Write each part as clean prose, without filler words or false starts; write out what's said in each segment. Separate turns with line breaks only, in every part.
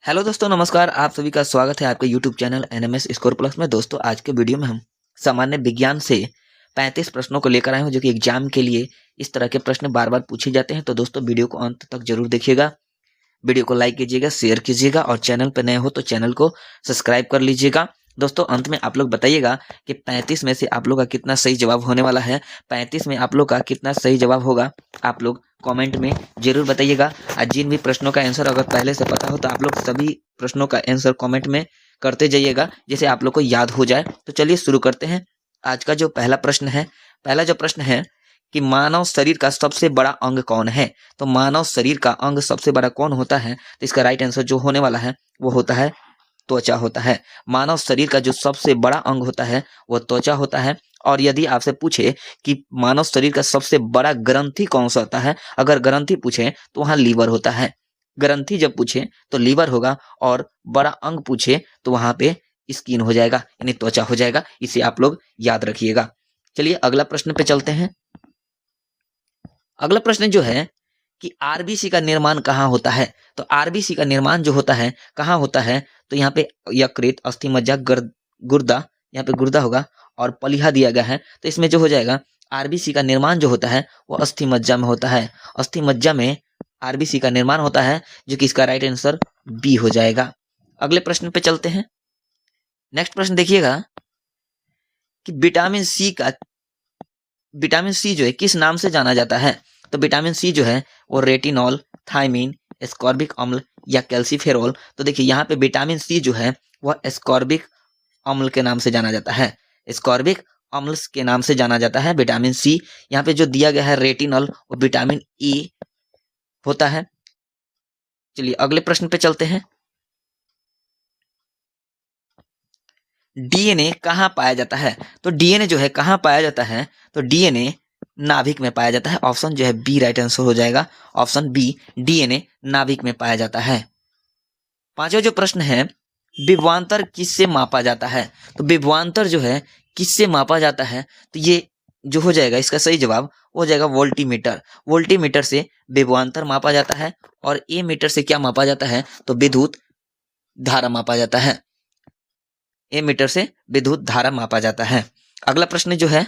Hello दोस्तों, नमस्कार। आप सभी का स्वागत है आपके YouTube channel NMS score plus में। दोस्तों, आज के वीडियो में हम सामान्य विज्ञान से 35 प्रश्नों को लेकर आए हैं, जो कि एग्जाम के लिए इस तरह के प्रश्न बार बार पूछे जाते हैं। तो दोस्तों, वीडियो को अंत तक जरूर देखिएगा। वीडियो को लाइक कीजिएगा, शेयर कीजिएगा और चैनल पर नए हो तो चैनल को सब्सक्राइब कर लीजिएगा। दोस्तों, अंत में आप लोग बताइएगा कि 35 में से आप लोग का कितना सही जवाब होने वाला है। 35 में आप लोग का कितना सही जवाब होगा, आप लोग कमेंट में जरूर बताइएगा। और जिन भी प्रश्नों का आंसर अगर पहले से पता हो तो आप लोग सभी प्रश्नों का आंसर कमेंट में करते जाइएगा, जिससे आप लोग को याद हो जाए। तो चलिए शुरू करते हैं। आज का जो पहला प्रश्न है, कि मानव शरीर का सबसे बड़ा अंग कौन है। तो मानव शरीर का अंग सबसे बड़ा कौन होता है, तो इसका राइट आंसर जो होने वाला है वो होता है त्वचा होता है। मानव शरीर का जो सबसे बड़ा अंग होता है वो त्वचा होता है। और यदि आपसे पूछे कि मानव शरीर का सबसे बड़ा ग्रंथि कौन सा होता है, अगर ग्रंथि पूछे तो वहां लीवर होता है। ग्रंथि जब पूछे तो लीवर होगा, और बड़ा अंग पूछे तो वहां पे स्किन हो जाएगा, यानी त्वचा हो जाएगा। इसे आप लोग याद रखिएगा। चलिए अगला प्रश्न पे चलते हैं। अगला प्रश्न जो है कि आरबीसी का निर्माण कहाँ होता है। तो आरबीसी का निर्माण जो होता है कहाँ होता है, तो यहाँ पे यकृत, अस्थि मज्जा, गुर्दा, यहाँ पे गुर्दा होगा और पलिहा दिया गया है। तो इसमें जो हो जाएगा, आरबीसी का निर्माण जो होता है वो अस्थि मज्जा में होता है। अस्थि मज्जा में आरबीसी का निर्माण होता है, जो कि इसका राइट आंसर बी हो जाएगा। अगले प्रश्न पे चलते हैं। नेक्स्ट प्रश्न देखिएगा कि विटामिन सी जो है किस नाम से जाना जाता है। तो विटामिन सी जो है वो रेटिनॉल, थायमीन, एस्कॉर्बिक अम्ल या कैल्सीफेरॉल। तो देखिए यहाँ पे विटामिन सी जो है वह एस्कॉर्बिक अम्ल के नाम से जाना जाता है। एस्कॉर्बिक अम्ल के नाम से जाना जाता है विटामिन सी। यहाँ पे जो दिया गया है रेटिनॉल वो विटामिन ई होता है। चलिए अगले प्रश्न पे चलते हैं। डीएनए कहाँ पाया जाता है। तो डीएनए जो है कहाँ पाया जाता है, तो डीएनए नाभिक में पाया जाता है। ऑप्शन जो है बी राइट आंसर हो जाएगा। ऑप्शन बी, डीएनए नाभिक में पाया जाता है। पांचवा जो प्रश्न है, विभवांतर किससे मापा जाता है। तो विभवांतर जो है किससे मापा जाता है, तो ये जो हो जाएगा, इसका सही जवाब हो जाएगा वोल्टीमीटर। वोल्टीमीटर से विभवांतर मापा जाता है। और ए मीटर से क्या मापा जाता है, तो विद्युत धारा मापा जाता है। ए मीटर से विद्युत धारा मापा जाता है। अगला प्रश्न जो है,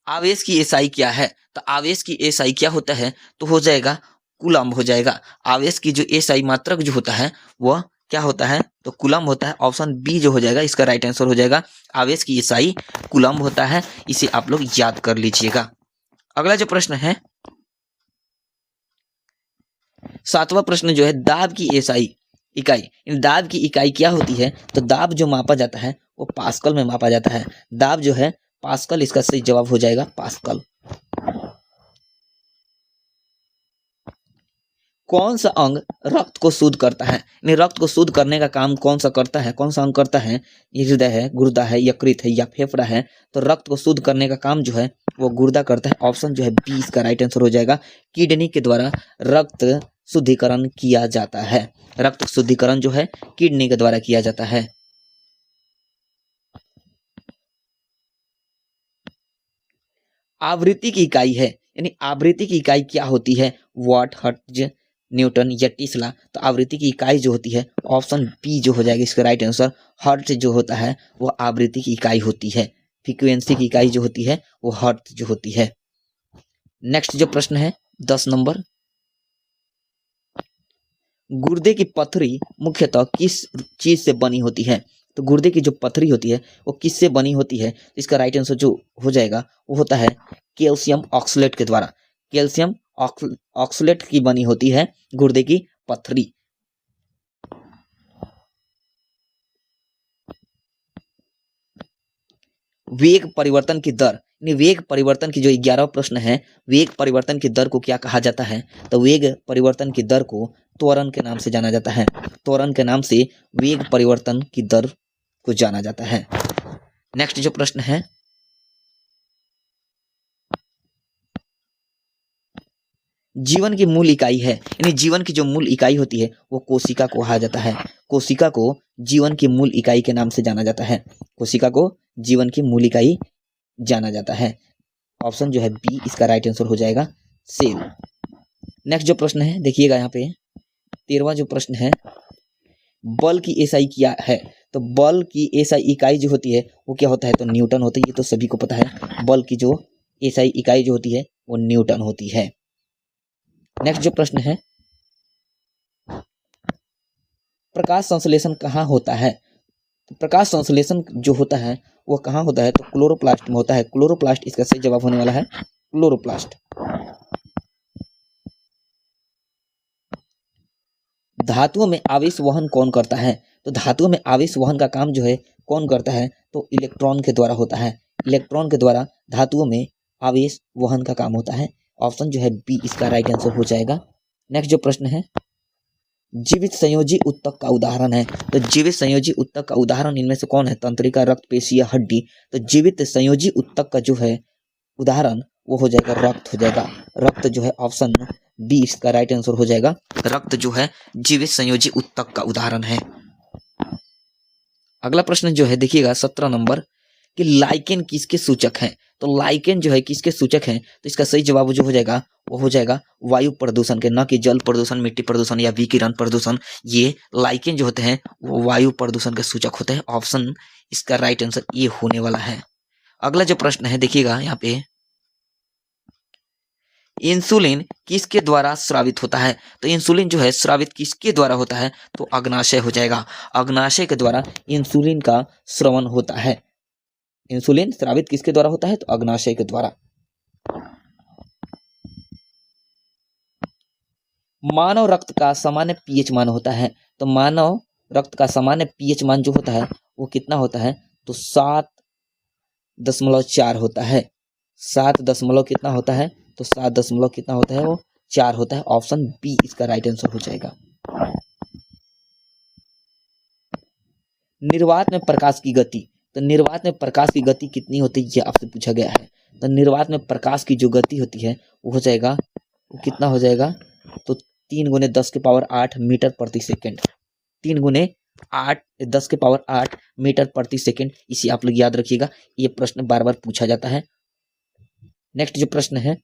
आवेश की एसआई क्या है। तो आवेश की एसआई क्या होता है, तो हो जाएगा कूलम्ब हो जाएगा। आवेश की जो एसआई मात्रक जो होता है वह क्या होता है, तो कूलम्ब होता है। ऑप्शन बी जो हो जाएगा, इसका राइट आंसर हो जाएगा। आवेश की एसआई कूलम्ब होता है। इसे आप लोग याद कर लीजिएगा। अगला जो प्रश्न है, सातवां प्रश्न जो है, दाब की एसआई इकाई, दाब की इकाई क्या होती है। तो दाब जो मापा जाता है वो पास्कल में मापा जाता है। दाब जो है पास्कल, इसका सही जवाब हो जाएगा पास्कल। कौन सा अंग रक्त को शुद्ध करता है, यानी रक्त को शुद्ध करने का काम कौन सा करता है, कौन सा अंग करता है। ये हृदय है, गुर्दा है, यकृत है या फेफड़ा है। तो रक्त को शुद्ध करने का काम जो है वो गुर्दा करता है। ऑप्शन जो है बी इसका राइट आंसर हो जाएगा। किडनी के द्वारा रक्त शुद्धिकरण किया जाता है। रक्त शुद्धिकरण जो है किडनी के द्वारा किया जाता है। आवृत्ति की इकाई है, यानी आवृत्ति की इकाई क्या होती है, वाट, हर्ट्ज, न्यूटन या टेस्ला। तो आवृत्ति की इकाई जो होती है, ऑप्शन बी जो हो जाएगा इसका राइट आंसर। हर्ट्ज जो होता है वो आवृत्ति की इकाई होती है। फ्रीक्वेंसी की इकाई जो होती है वो हर्ट्ज जो होती है। नेक्स्ट जो प्रश्न है 10 नंबर, गुर्दे की पथरी मुख्यतः किस चीज से बनी होती है। तो गुर्दे की जो पथरी होती है वो किससे बनी होती है, इसका राइट आंसर जो हो जाएगा वो होता है कैल्शियम ऑक्सलेट के द्वारा। कैल्शियम ऑक्सलेट की बनी होती है गुर्दे की पथरी। वेग परिवर्तन की दर, यानी वेग परिवर्तन की जो 11वां प्रश्न है, वेग परिवर्तन की दर को क्या कहा जाता है। तो वेग परिवर्तन की दर को त्वरण के नाम से जाना जाता है। त्वरण के नाम से वेग परिवर्तन की दर को जाना जाता है। नेक्स्ट जो प्रश्न है, जीवन की मूल इकाई है, यानी जीवन की जो मूल इकाई होती है वो कोशिका को कहा जाता है। कोशिका को जीवन की मूल इकाई के नाम से जाना जाता है। कोशिका को जीवन की मूल इकाई जाना जाता है। ऑप्शन जो है बी इसका राइट आंसर हो जाएगा, सेल। नेक्स्ट जो प्रश्न है देखिएगा यहाँ पे, 13वां जो प्रश्न है, बल की एसआई क्या है? तो बल की एसआई इकाई जो होती है वो क्या होता है? तो न्यूटन होती है। ये तो सभी को पता है, बल की जो एसआई इकाई जो होती है वो न्यूटन होती है। नेक्स्ट जो प्रश्न है, प्रकाश संश्लेषण कहाँ होता है? तो प्रकाश संश्लेषण जो होता है वो कहाँ होता है? तो क्लोरोप्लास्ट में होता है। क्लोरोप्लास्ट इसका सही जवाब होने वाला है, क्लोरोप्लास्ट। धातुओं में आवेश वहन कौन करता है? तो धातुओं में आवेश वहन का काम जो है कौन करता है? तो इलेक्ट्रॉन के द्वारा होता है। इलेक्ट्रॉन के द्वारा धातुओं में आवेश वहन का काम होता है। ऑप्शन जो है बी इसका राइट आंसर हो जाएगा। नेक्स्ट जो प्रश्न है, जीवित संयोजी उत्तक का उदाहरण है। तो जीवित संयोजी उत्तक का उदाहरण इनमें से कौन है? तंत्रिका, रक्त, पेशी या हड्डी? तो जीवित संयोजी उत्तक का जो है उदाहरण वो हो जाएगा रक्त हो जाएगा। रक्त जो है ऑप्शन बी इसका राइट आंसर हो जाएगा। रक्त जो है जीवित संयोजी उत्तक का उदाहरण है। अगला प्रश्न जो है देखिएगा 17 नंबर, कि लाइकेन किसके सूचक हैं? तो लाइकेन जो है किसके सूचक हैं? तो इसका सही जवाब जो हो जाएगा वो हो जाएगा वायु प्रदूषण के, न कि जल प्रदूषण, मिट्टी प्रदूषण या विकिरण प्रदूषण। ये लाइकेन जो होते हैं वो वायु प्रदूषण के सूचक होते हैं। ऑप्शन इसका राइट आंसर ये होने वाला है। अगला जो प्रश्न है देखिएगा यहाँ पे, इंसुलिन किसके द्वारा स्रावित होता है? तो इंसुलिन जो है स्रावित किसके द्वारा होता है? तो अग्नाशय हो जाएगा। अग्नाशय के द्वारा इंसुलिन का स्रवण होता है। इंसुलिन स्रावित किसके द्वारा होता है? तो अग्नाशय के द्वारा। मानव रक्त का सामान्य पीएच मान होता है। तो मानव रक्त का सामान्य पीएच मान जो होता है वो कितना होता है? तो 7.4 होता है। 7 दशमलव कितना होता है? तो 7 दशमलव कितना होता है? वो 4 होता है। ऑप्शन बी इसका राइट आंसर हो जाएगा। निर्वात में प्रकाश की गति, तो निर्वात में प्रकाश की गति कितनी होती है ये आपसे पूछा गया है। तो निर्वात में प्रकाश की जो गति होती है वो हो जाएगा, वो कितना हो जाएगा? तो 3 × 10⁸ मीटर प्रति सेकेंड। 3 × 10⁸ मीटर प्रति सेकेंड। इसे आप लोग याद रखिएगा, ये प्रश्न बार बार पूछा जाता है। नेक्स्ट जो प्रश्न है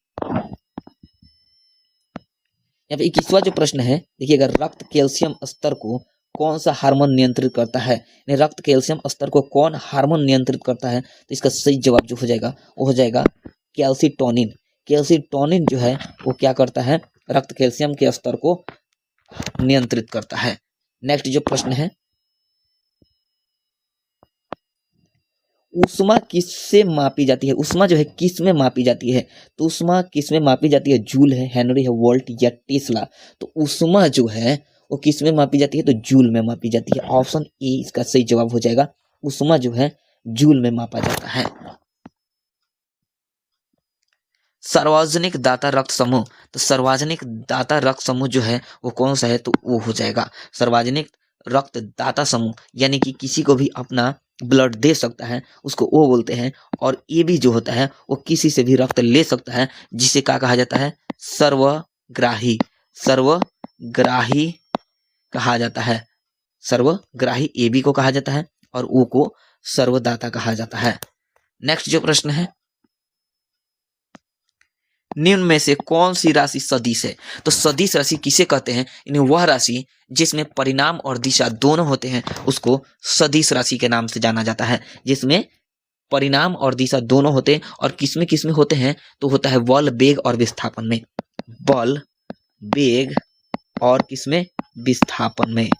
यहाँ पे 21वां जो प्रश्न है देखिएगा, रक्त कैल्शियम स्तर को कौन सा हार्मोन नियंत्रित करता है? रक्त कैल्शियम स्तर को कौन हार्मोन नियंत्रित करता है? तो इसका सही जवाब जो हो जाएगा वो हो जाएगा कैल्सीटोनिन। कैल्सीटोनिन जो है वो क्या करता है? रक्त कैल्शियम के स्तर को नियंत्रित करता है। नेक्स्ट जो प्रश्न है, ऊष्मा किससे मापी जाती है? ऊष्मा जो है किस में मापी जाती है? तो ऊष्मा किस में मापी जाती है? जूल है, हेनरी है, वोल्ट या टेस्ला? तो ऊष्मा जो है वो किस में मापी जाती है? तो जूल में मापी जाती है। ऑप्शन ए इसका सही जवाब हो जाएगा। ऊष्मा जो है जूल में मापा जाता है। सार्वजनिक दाता रक्त समूह, तो सार्वजनिक दाता रक्त समूह जो है वो कौन सा है? तो वो हो जाएगा सार्वजनिक रक्त दाता समूह, यानी कि किसी को भी अपना ब्लड दे सकता है उसको वो बोलते हैं। और ये भी जो होता है वो किसी से भी रक्त ले सकता है, जिसे क्या कहा जाता है? सर्वग्राही। सर्वग्राही कहा जाता है। सर्वग्राही ए बी को कहा जाता है और ओ को सर्वदाता कहा जाता है। नेक्स्ट जो प्रश्न है, निम्न में से कौन सी राशि सदिश है? तो सदिश राशि किसे कहते हैं? इन्हें वह राशि जिसमें परिणाम और दिशा दोनों होते हैं उसको सदिश राशि के नाम से जाना जाता है। जिसमें परिणाम और दिशा दोनों होते हैं और किसमें किसमें होते हैं? तो होता है बल, वेग और विस्थापन में। बल, वेग और किसमें? विस्थापन में।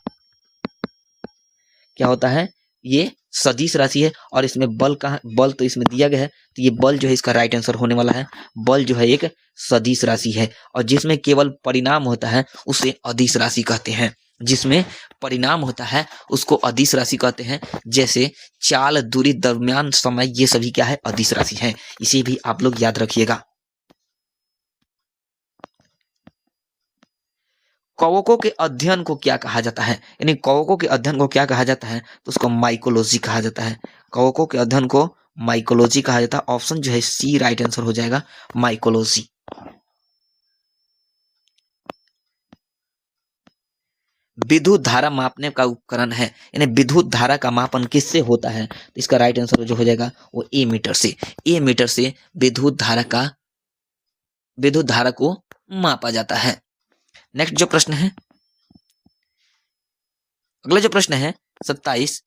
क्या होता है? ये सदिश राशि है और इसमें बल का बल तो इसमें दिया गया है, तो ये बल जो है इसका राइट आंसर होने वाला है। बल जो है एक सदिश राशि है और जिसमें केवल परिणाम होता है उसे अदिश राशि कहते हैं। जिसमें परिणाम होता है उसको अदिश राशि कहते हैं। जैसे चाल, दूरी, दरमियान, समय, ये सभी क्या है? अदिश राशि है। इसे भी आप लोग याद रखिएगा। कवकों के अध्ययन को क्या कहा जाता है? यानी कवकों के अध्ययन को क्या कहा जाता है? तो उसको माइकोलॉजी कहा जाता है। कवकों के अध्ययन को माइकोलॉजी कहा जाता है। ऑप्शन जो है सी राइट आंसर हो जाएगा, माइकोलॉजी। विद्युत धारा मापने का उपकरण है, यानी विद्युत धारा का मापन किससे होता है? तो इसका राइट आंसर जो हो जाएगा वो ए मीटर से। ए मीटर से विद्युत धारा को मापा जाता है। नेक्स्ट जो प्रश्न है, अगला जो प्रश्न है 27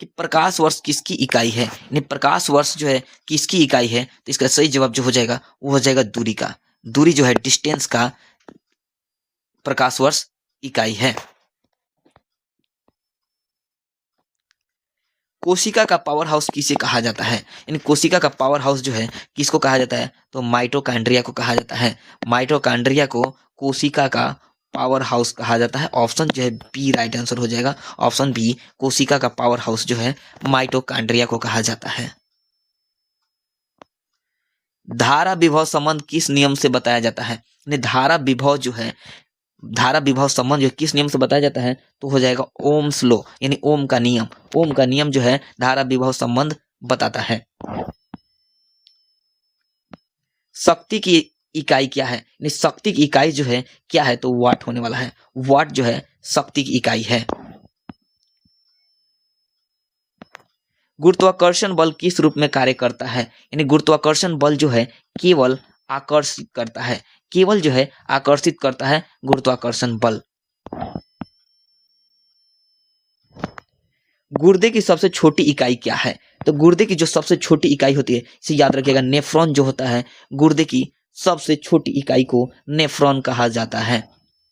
कि प्रकाश वर्ष किसकी इकाई है, यानी प्रकाश वर्ष जो है किसकी इकाई है, तो इसका सही जवाब जो हो जाएगा वो हो जाएगा दूरी का। दूरी जो है डिस्टेंस का प्रकाश वर्ष इकाई है। कोशिका का पावर हाउस किसे कहा जाता है, यानी कोशिका का पावर हाउस जो है किसको कहा जाता है, तो माइटोकॉन्ड्रिया को कहा जाता है। माइटोकॉन्ड्रिया को कोशिका का पावर हाउस कहा जाता है। ऑप्शन जो है बी राइट आंसर हो जाएगा। ऑप्शन बी, कोशिका का पावर हाउस जो है माइटोकॉन्ड्रिया को कहा जाता है। धारा विभव संबंध किस नियम से बताया जाता है, यानी धारा विभव जो है, धारा विभव संबंध जो किस नियम से बताया जाता है, तो हो जाएगा ओम्स लॉ, यानी ओम का नियम। ओम का नियम जो है धारा विभव संबंध बताता है। शक्ति की इकाई क्या है, यानी शक्ति की इकाई जो है क्या है, तो वाट होने वाला है। वाट जो है शक्ति की इकाई है। गुरुत्वाकर्षण बल किस रूप में कार्य करता है, यानी गुरुत्वाकर्षण बल जो है केवल आकर्षित करता है, केवल जो है आकर्षित करता है गुरुत्वाकर्षण बल। गुर्दे की सबसे छोटी इकाई क्या है, तो गुर्दे की जो सबसे छोटी इकाई होती है, इसे याद रखिएगा, नेफ्रॉन जो होता है गुर्दे की सबसे छोटी इकाई को नेफ्रॉन कहा जाता है।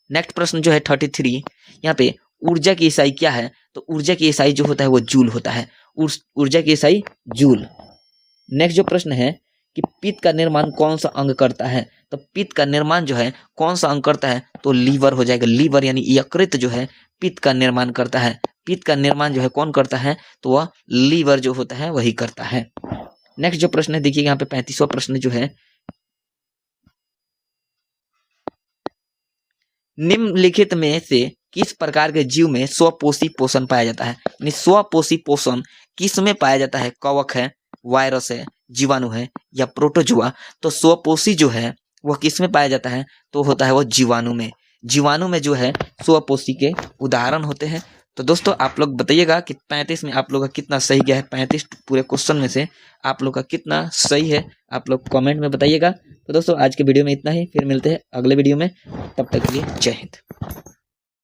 नेक्स्ट प्रश्न जो है 33, यहाँ पे ऊर्जा की इकाई क्या है, तो ऊर्जा की इकाई जो होता है वो जूल होता है। ऊर्जा की इकाई जूल। नेक्स्ट जो प्रश्न है कि पित्त का निर्माण कौन सा अंग करता है, तो पित्त का निर्माण जो है कौन सा अंग करता है, तो लीवर हो जाएगा। लीवर यानी यकृत जो है पित्त का निर्माण करता है। पित्त का निर्माण जो है कौन करता है, तो वह लीवर जो होता है वही करता है। नेक्स्ट जो प्रश्न है देखिए यहाँ पे 35वां प्रश्न जो है, निम्नलिखित में से किस प्रकार के जीव में स्वपोषी पोषण पाया जाता है, यानी स्वपोषी पोषण किस में पाया जाता है, कवक है, वायरस है, जीवाणु है या प्रोटोजुआ। तो स्वपोषी जो है वह किस में पाया जाता है, तो होता है वो जीवाणु में। जीवाणु में जो है स्वपोषी के उदाहरण होते हैं। तो दोस्तों आप लोग बताइएगा कि 35 में आप लोग का कितना सही गया है, 35 पूरे क्वेश्चन में से आप लोग का कितना सही है, आप लोग कमेंट में बताइएगा। तो दोस्तों आज के वीडियो में इतना ही, फिर मिलते हैं अगले वीडियो में, तब तक के लिए जय हिंद।